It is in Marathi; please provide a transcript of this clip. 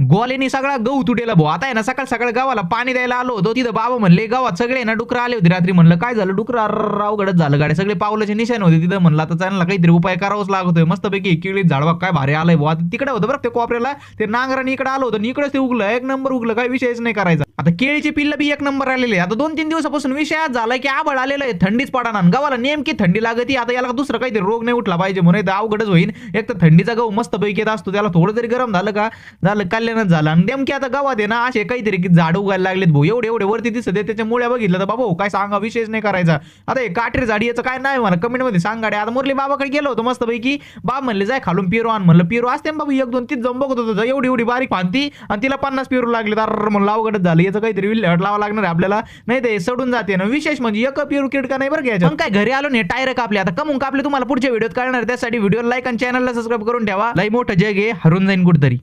गोलेनी सगळा गहू तुटेला भाऊ. आता आहे ना सकाळ सकाळ गावाला पाणी द्यायला आलो होतो, तिथं बाबा म्हणले गावात सगळे ना डुकर आले होते रात्री. म्हणलं काय झालं डुकर? अवघडच झालं गाड्या, सगळे पावलाचे निशाण होते तिथं. म्हणलं आता चालला काहीतरी उपाय करावाच लागतोय. मस्तपैकी किळीत झाडवा काय भारी आलाय भाऊ. आता तिकडे होतं बरं ते कोपऱ्याला, ते नांगराने इकडे आलो होतं, इकडेच ते उगलं, एक नंबर उगलं, काय विषयच नाही करायचा. आता केळीची पिल्ल बी एक नंबर आलेले. आता 2-3 दिवसापासून विषय झालाय की आबळ आलेलं आहे, थंडीच पडाना. गावाला नेमकी थंडी लागती. आता याला दुसरं काहीतरी रोग नाही उठला पाहिजे म्हणून अवघडच होईल. एक तर थंडीचा गहू मस्त पैकी येत असतो, त्याला थोडं जरी गरम झालं का झालं, कल्याणच झालं. आणि नेमकी आता गावात आहे ना असे काहीतरी झाड उगायला लागलेत भाऊ, एवढे एवढे वरती दिसत आहे. त्याच्या मुळ्या बघितलं तर बाबा काय सांगा, विषयच नाही करायचा. आता हे काटेरी झाडी याचं काय नाही म्हणा, कमेंट मध्ये सांगा. आता मुरली बाबाकडे गेलो होतो मस्त पैकी, बाबा म्हणले जाय खालून पेरू आण. म्हणलं पेरू असते बाबा 1-2 तीच जम बघत होतो, एवढी एवढी बारीक फांती आणि तिला 50 पेरू लागले. तर म्हणलं अवघडच झालं, याचं काहीतरी विल्हेवाट लावा लागणार आहे आपल्याला, नाही ते सडून जाते ना. विशेष म्हणजे एक पेरू किडका नाही बरं घ्यायचं. मग काय घरी आलो नाही टायर कापले. आता कमून कापले तुम्हाला पुढच्या व्हिडिओत कळणार. त्यासाठी व्हिडिओ लाईक आणि चॅनलला सबस्क्राईब करून ठेवा. लई मोठं जग आहे, हरून जाईन कुठतरी.